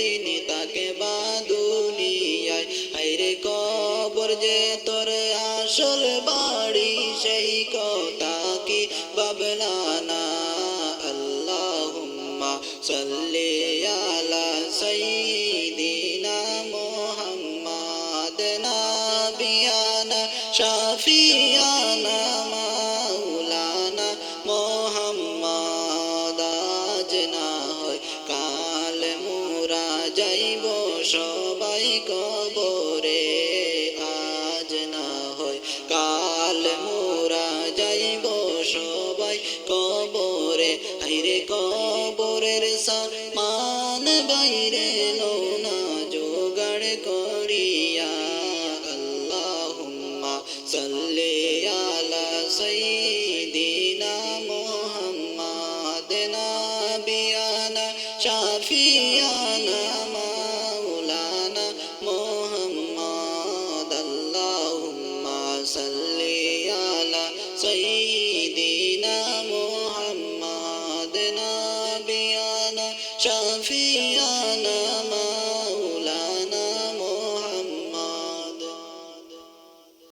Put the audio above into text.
দিন তাকে বা দুনিয়ায়, হায়রে কবর যে তোর আসল বাড়ি সেই কথা কি ভাবলা না। আল্লাহুম্মা সাল্লি আলা সাইয়্যিদিনা মুহাম্মাদ নাবিয়ানা শাফিয়ানা মাওলানা মুহাম্মাদ। আজ না হয় কাল মোরা যাইব সবাই কবরে, আজ না হয় কাল মোরা যাইব সবাই কবরে, হায়রে কবরের সামান বাইরে